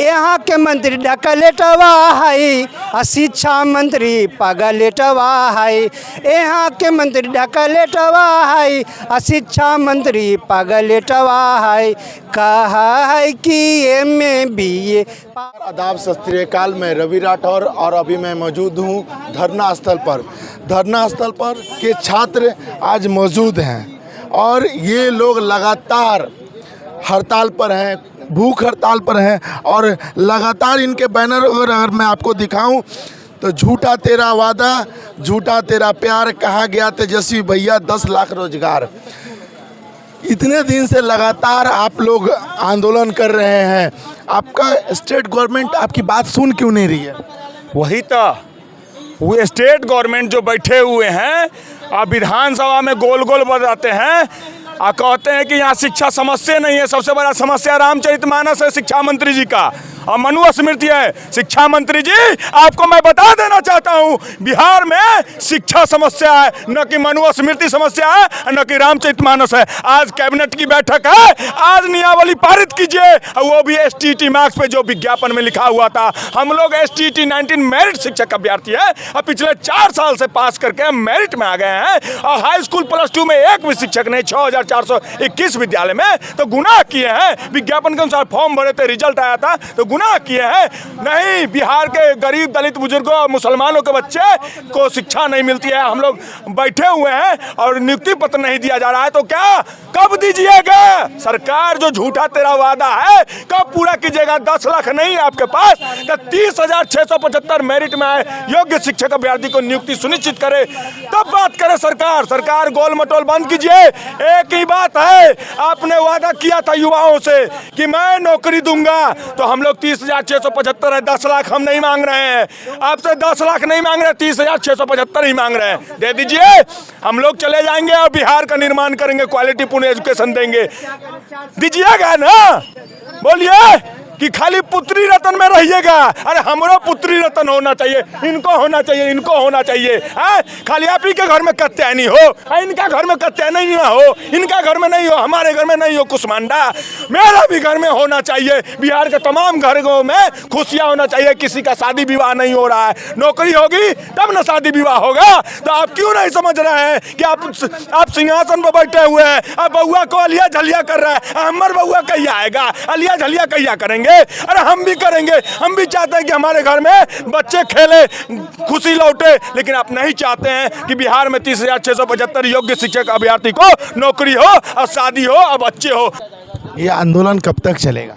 यहाँ के मंत्री डकलेटवा है, शिक्षा मंत्री पगलेटवा है। यहाँ के मंत्री डकलेटवा है, शिक्षा मंत्री पगलेटवा है। कहा है कि MA BA। आदाब सत श्री अकाल। मैं रवि राठौर और अभी मैं मौजूद हूँ धरना स्थल पर। धरना स्थल पर के छात्र आज मौजूद हैं और ये लोग लगातार हड़ताल पर हैं, भूख हड़ताल पर हैं और लगातार इनके बैनर अगर मैं आपको दिखाऊं तो झूठा तेरा वादा, झूठा तेरा प्यार, कहा गया तेजस्वी भैया 10 लाख रोजगार। इतने दिन से लगातार आप लोग आंदोलन कर रहे हैं, आपका स्टेट गवर्नमेंट आपकी बात सुन क्यों नहीं रही है? वही तो वो स्टेट गवर्नमेंट जो बैठे हुए हैं और विधानसभा में गोल गोल बताते हैं और कहते हैं कि यहाँ शिक्षा समस्या नहीं है। सबसे बड़ा समस्या रामचरितमानस है शिक्षा मंत्री जी का और मनुस्मृति है। शिक्षा मंत्री जी, आपको मैं बता देना चाहता हूँ, बिहार में शिक्षा समस्या है, न कि मनुस्मृति समस्या है, न कि रामचरितमानस है। आज कैबिनेट की बैठक है, आज नियमावली पारित कीजिए, और वो भी STT मार्क्स पे जो विज्ञापन में लिखा हुआ था। हम लोग STT 19 मेरिट शिक्षक अभ्यर्थी है और पिछले 4 साल से पास करके हम मेरिट में आ गए हैं और हाई स्कूल +2 में एक भी शिक्षक नहीं। 6421 विद्यालय में तो गुनाह किए हैं। विज्ञापन के अनुसार फॉर्म भरे थे, रिजल्ट आया था तो गुनाह किए हैं। नहीं, बिहार के गरीब दलित बुजुर्गों और मुसलमानों के बच्चे को शिक्षा नहीं मिलती है। हम लोग बैठे हुए हैं और नियुक्ति पत्र नहीं दिया जा रहा है, तो क्या कब दीजिएगा? सरकार जो झूठा तेरा वादा है कब पूरा कीजिएगा? 10 लाख नहीं आपके पास तो 30,675 मेरिट में आए योग्य शिक्षक अभ्यर्थी को नियुक्ति सुनिश्चित करे, तब बात करे सरकार। सरकार गोल मटोल बंद कीजिए। एक ही बात है, आपने वादा किया था युवाओं से कि मैं नौकरी दूंगा, तो हम लोग 30,675 है, 10 लाख हम नहीं मांग रहे हैं। आपसे 10 लाख नहीं मांग रहे, 30,675 ही मांग रहे हैं। दे दीजिए, हम लोग चले जाएंगे और बिहार का निर्माण करेंगे, क्वालिटी पूर्ण एजुकेशन देंगे। दीजिएगा ना? बोलिए कि खाली पुत्री रतन में रहिएगा? अरे हमरो पुत्री रतन होना चाहिए, इनको होना चाहिए, इनको होना चाहिए। है खाली आप ही के घर में कत्यानी हो, इनका घर में कत्यानी नहीं हो, इनका घर में नहीं हो, हमारे घर में नहीं हो कुसमांडा, मेरा भी घर में होना चाहिए। बिहार के तमाम घरों में खुशियाँ होना चाहिए। किसी का शादी विवाह नहीं हो रहा है, नौकरी होगी तब ना शादी विवाह होगा। तो आप क्यों नहीं समझ रहे हैं कि आप सिंहासन पर बैठे हुए हैं, अब बउआ को अलिया झलिया कर रहा है। हमार बउआ कहिया आएगा, अलिया झलिया कहिया करेंगे? अरे हम भी करेंगे, हम भी चाहते हैं कि हमारे घर में बच्चे खेले, खुशी लौटे, लेकिन आप नहीं चाहते हैं कि बिहार में 30,675 योग्य शिक्षक अभ्यर्थी को नौकरी हो और शादी हो और बच्चे हो। ये आंदोलन कब तक चलेगा?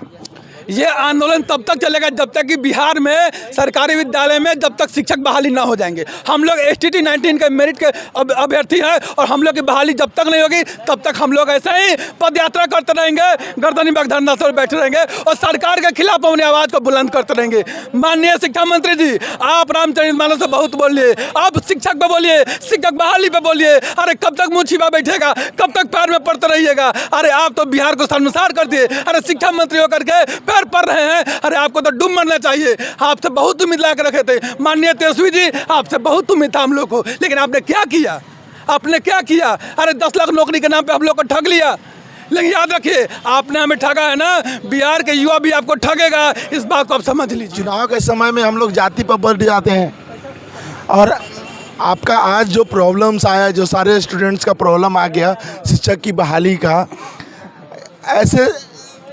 ये आंदोलन तब तक चलेगा जब तक कि बिहार में सरकारी विद्यालय में जब तक शिक्षक बहाली ना हो जाएंगे। हम लोग STT 19 के मेरिट के अभ्यर्थी हैं और हम लोग की बहाली जब तक नहीं होगी तब तक हम लोग ऐसे ही पद यात्रा करते रहेंगे, गर्दनी बाग धरना स्थल बैठे रहेंगे और सरकार के खिलाफ अपनी आवाज़ को बुलंद करते रहेंगे। माननीय शिक्षा मंत्री जी, आप रामचरितमानस से बहुत बोलिए, आप शिक्षक पे बोलिए, शिक्षक बहाली पे बोलिए। अरे कब तक मुँह छिपा बैठेगा, कब तक पैर में पड़ते रहिएगा? अरे आप तो बिहार को शर्मसार कर दिए। अरे शिक्षा मंत्री होकर के पैर पड़ रहे हैं, अरे आपको तो डूब मरना चाहिए। आपसे बहुत उम्मीद ला के रखे थे माननीय तेजस्वी जी, आपसे बहुत उम्मीद था हम लोग को, लेकिन आपने क्या किया? आपने क्या किया? अरे 10 लाख नौकरी के नाम पे हम लोग को ठग लिया। लेकिन याद रखिए, आपने हमें ठगा है ना, बिहार के युवा भी आपको ठगेगा, इस बात को आप समझ लीजिए। चुनाव के समय में हम लोग जाति पर बढ़ जाते हैं और आपका आज जो प्रॉब्लम्स आया, जो सारे स्टूडेंट्स का प्रॉब्लम आ गया शिक्षक की बहाली का, ऐसे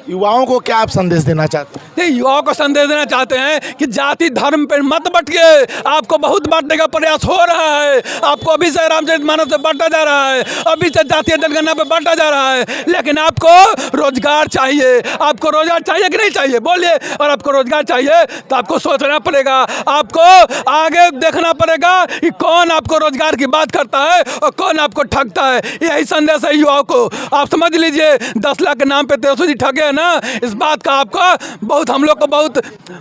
युवाओं को क्या आप संदेश देना चाहते हैं? नहीं, युवाओं को संदेश देना चाहते हैं कि जाति धर्म पर मत बटिए। आपको बहुत बांटने का प्रयास हो रहा है, आपको अभी से रामचरितमानस से बांटा जा रहा है, अभी से जातीय जनगणना पे बांटा जा रहा है, लेकिन आपको रोजगार चाहिए। आपको रोजगार चाहिए कि नहीं चाहिए? बोलिए। और आपको रोजगार चाहिए तो आपको सोचना पड़ेगा, आपको आगे देखना पड़ेगा कि कौन आपको रोजगार की बात करता है और कौन आपको ठगता है। यही संदेश है युवाओं को, आप समझ लीजिए। 10 लाख के नाम पे तेजस्वी जी ठगे हैं ना, इस बात का आपका बहुत, हम लोग को बहुत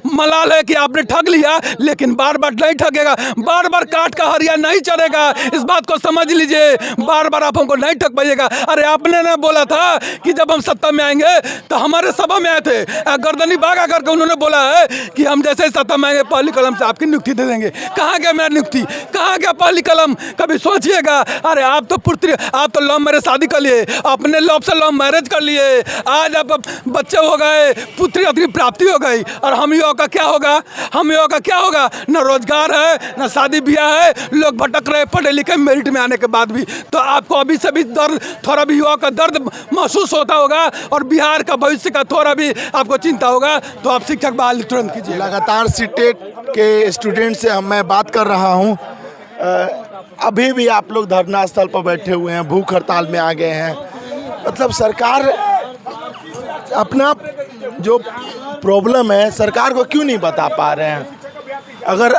मलाल है कि आपने ठग लिया, लेकिन बार बार नहीं ठगेगा, बार बार काट का हरिया नहीं चढ़ेगा। इस बात को समझ लीजिए, बार बार आप हमको नहीं ठग पाइएगा। अरे आपने ना बोला था कि जब हम सत्ता में आएंगे तो हमारे सभा में आए थे, गर्दनी बागा करके उन्होंने बोला है कि हम जैसे ही सत्ता में आएंगे पहली कलम से आपकी नियुक्ति दे देंगे। कहाँ गया मेरा नियुक्ति, कहाँ गया पहली कलम? कभी सोचिएगा। अरे आप तो लव मैरिज शादी कर लिए, अपने लव से लव मैरिज कर लिए, आज आप बच्चे हो गए, पुत्री अपनी प्राप्ति हो गई, और हम युवाओं का क्या होगा? हम युवाओं का क्या होगा? न रोजगार है, न शादी ब्याह है, लोग भटक रहे पढ़े लिखे मेरिट में आने के बाद भी। तो आपको अभी से भी दर्द, थोड़ा भी युवाओं का दर्द महसूस होता होगा, और बिहार का भविष्य का थोड़ा भी आपको चिंता होगा, तो आप शिक्षक बहाली तुरंत कीजिए। लगातार सीटेट के स्टूडेंट से मैं बात कर रहा हूँ। अभी भी आप लोग धरना स्थल पर बैठे हुए हैं, भूख हड़ताल में आ गए हैं। मतलब सरकार अपना जो प्रॉब्लम है सरकार को क्यों नहीं बता पा रहे हैं? अगर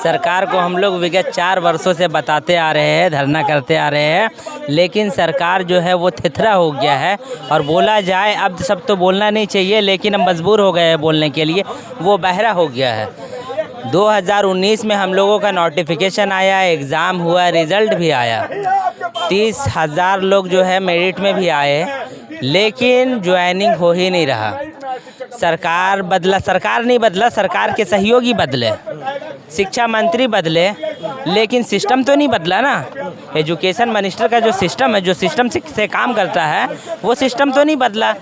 सरकार को हम लोग विगत 4 वर्षों से बताते आ रहे हैं, धरना करते आ रहे हैं, लेकिन सरकार जो है वो थिथरा हो गया है। और बोला जाए, अब सब तो बोलना नहीं चाहिए, लेकिन हम मजबूर हो गए हैं बोलने के लिए, वो बहरा हो गया है। 2019 में हम लोगों का नोटिफिकेशन आया, एग्ज़ाम हुआ, रिज़ल्ट भी आया, 30,000 लोग जो है मेरिट में भी आए, लेकिन ज्वाइनिंग हो ही नहीं रहा। सरकार बदला, सरकार नहीं बदला, सरकार के सहयोगी बदले, शिक्षा मंत्री बदले, लेकिन सिस्टम तो नहीं बदला ना। एजुकेशन मिनिस्टर का जो सिस्टम है, जो सिस्टम से काम करता है, वो सिस्टम तो नहीं बदला।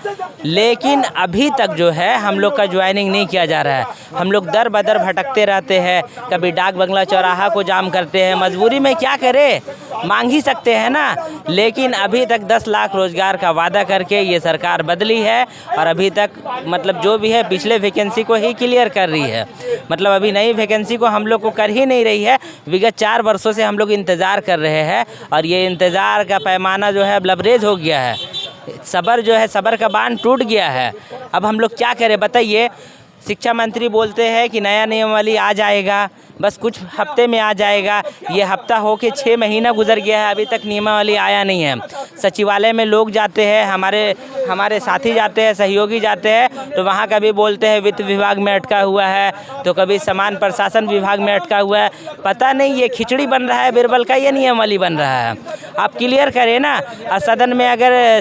लेकिन अभी तक जो है हम लोग का ज्वाइनिंग नहीं किया जा रहा है। हम लोग दर बदर भटकते रहते हैं, कभी डाक बंगला चौराहा को जाम करते हैं, मजबूरी में क्या करें, मांग ही सकते हैं ना। लेकिन अभी तक 10 लाख रोजगार का वादा करके ये सरकार बदली है, और अभी तक मतलब जो भी है पिछले वैकेंसी को ही क्लियर कर रही है। मतलब अभी नई वैकेंसी को हम लोग को कर ही नहीं रही है। विगत 4 वर्षों से हम लोग इंतज़ार कर रहे हैं, और ये इंतज़ार का पैमाना जो है अब लबरेज हो गया है। सब्र जो है, सब्र का बांध टूट गया है। अब हम लोग क्या करें बताइए? शिक्षा मंत्री बोलते हैं कि नया नियमावली आ जाएगा, बस कुछ हफ्ते में आ जाएगा। ये हफ्ता हो के 6 महीना गुजर गया है, अभी तक नियमावली आया नहीं है। सचिवालय में लोग जाते हैं, हमारे साथी जाते हैं, सहयोगी जाते हैं, तो वहाँ कभी बोलते हैं वित्त विभाग में अटका हुआ है, तो कभी समान प्रशासन विभाग में अटका हुआ है। पता नहीं ये खिचड़ी बन रहा है बिरबल का, ये नियमावली बन रहा है। आप क्लियर करें ना। और सदन में अगर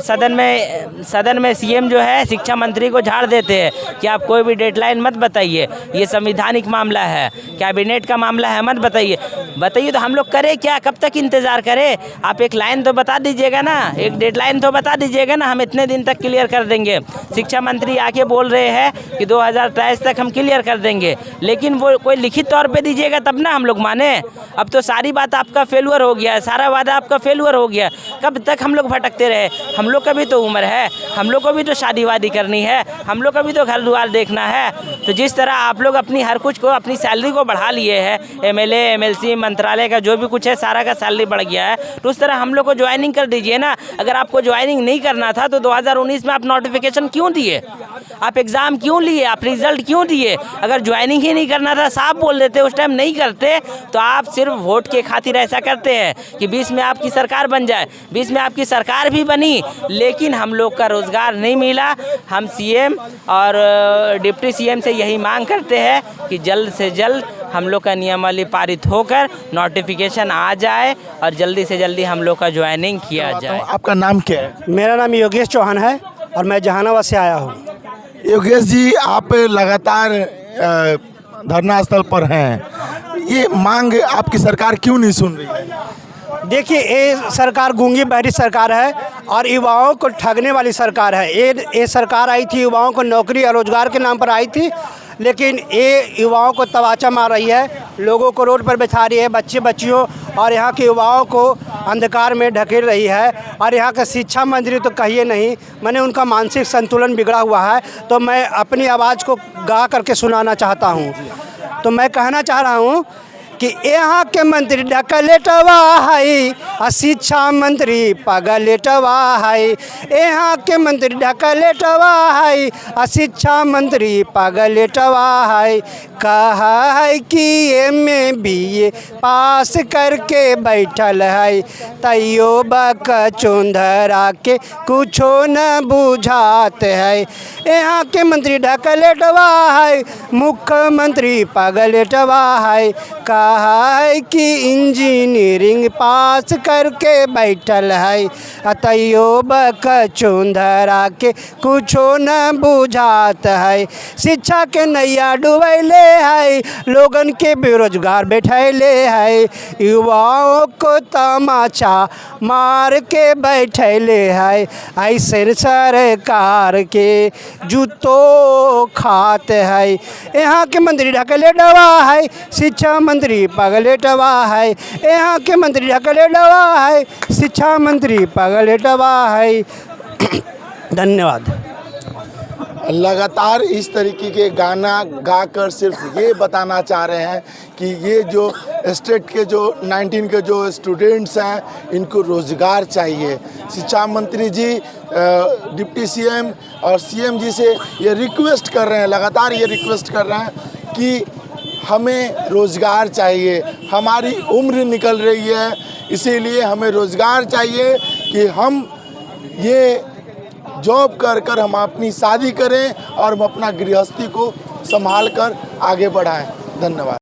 सदन में सीएम जो है शिक्षा मंत्री को झाड़ देते हैं कि आप कोई भी डेडलाइन मत बताइए, ये संविधानिक मामला है, कैबिनेट का मामला है, मत बताइए तो हम लोग करें क्या? कब तक इंतज़ार करें? आप एक लाइन तो बता दीजिएगा ना, एक डेडलाइन तो बता दीजिएगा ना, हम इतने दिन तक क्लियर कर देंगे। शिक्षा मंत्री आके बोल रहे हैं कि 2023 तक हम क्लियर कर देंगे, लेकिन वो कोई लिखित तौर पे दीजिएगा तब ना हम लोग माने। अब तो सारी बात आपका फेलुअर हो गया है, सारा वादा आपका फेलुअर हो गया। कब तक हम लोग भटकते रहे? हम लोग का भी तो उम्र है, हम लोग को भी तो शादी वादी करनी है, हम लोग का भी तो घर द्वार देखना है। तो जिस तरह आप लोग अपनी हर कुछ को, अपनी सैलरी को बढ़ा लिए हैं, एमएलए एमएलसी मंत्रालय का जो भी कुछ है सारा का सैलरी बढ़ गया है, तो उस तरह हम लोग को ज्वाइनिंग कर दीजिए ना। अगर आपको ज्वाइनिंग नहीं करना था तो 2019 में आप नोटिफिकेशन क्यों दिए? आप एग्ज़ाम क्यों लिए? आप रिजल्ट क्यों दिए? अगर ज्वाइनिंग ही नहीं करना था, साफ बोल देते, उस टाइम नहीं करते, तो आप सिर्फ वोट के खातिर ऐसा करते हैं कि 20 में आपकी सरकार बन जाए। 20 में आपकी सरकार भी बनी, लेकिन हम लोग का रोज़गार नहीं मिला। हम सीएम और डिप्टी सीएम से यही मांग करते हैं कि जल्द से जल्द हम लोग का नियमावली पारित होकर नोटिफिकेशन आ जाए, और जल्दी से जल्दी हम लोग का ज्वाइनिंग किया जाए। आपका नाम क्या है? मेरा नाम योगेश चौहान है, और मैं जहानाबाद से आया हूँ। योगेश जी, आप लगातार धरना स्थल पर हैं, ये मांग आपकी सरकार क्यों नहीं सुन रही है? देखिए, ये सरकार गूंगी बहरी सरकार है, और युवाओं को ठगने वाली सरकार है। ये सरकार आई थी, युवाओं को नौकरी और रोजगार के नाम पर आई थी, लेकिन ये युवाओं को तमाचा मार रही है, लोगों को रोड पर बिठा रही है, बच्चे बच्चियों और यहाँ के युवाओं को अंधकार में ढकेल रही है। और यहाँ के शिक्षा मंत्री तो कहिए नहीं, मैंने उनका मानसिक संतुलन बिगड़ा हुआ है। तो मैं अपनी आवाज़ को गा करके सुनाना चाहता हूँ। तो मैं कहना चाह रहा हूँ कि यहाँ के मंत्री डकलेटवा है, शिक्षा मंत्री पगलेटवा है। यहाँ के मंत्री डकलेटवा है, शिक्षा मंत्री पगलेटवा है। कहा है कि एमए बीए पास करके बैठल है, तैयो बक चुंधरा के कुछो न बुझात है। यहाँ के मंत्री डकलेटवा है, मुख्यमंत्री पगलेटवा है। कहा है कि इंजीनियरिंग पास करके बैठल है अतयो बक चुंधरा के कुछो न बुझात है। शिक्षा के नैया डुबैले है लोगन के बेरोजगार बैठैले है युवाओं को तमाचा मार के बैठैले है ऐसे सरकार के जूतो खात है। यहाँ के मंत्री ढकलेटवा है शिक्षा मंत्री पगलेटवा है। यहाँ के मंत्री ढकलेटवा है शिक्षा मंत्री पगलेटवा है। धन्यवाद। लगातार इस तरीके के गाना गाकर सिर्फ ये बताना चाह रहे हैं कि ये जो स्टेट के जो 19 के जो स्टूडेंट्स हैं इनको रोज़गार चाहिए। शिक्षा मंत्री जी डिप्टी सीएम और सीएम जी से ये रिक्वेस्ट कर रहे हैं, लगातार ये रिक्वेस्ट कर रहे हैं कि हमें रोज़गार चाहिए, हमारी उम्र निकल रही है इसीलिए हमें रोज़गार चाहिए कि हम ये जॉब कर हम अपनी शादी करें और हम अपना गृहस्थी को संभाल कर आगे बढ़ाएं। धन्यवाद।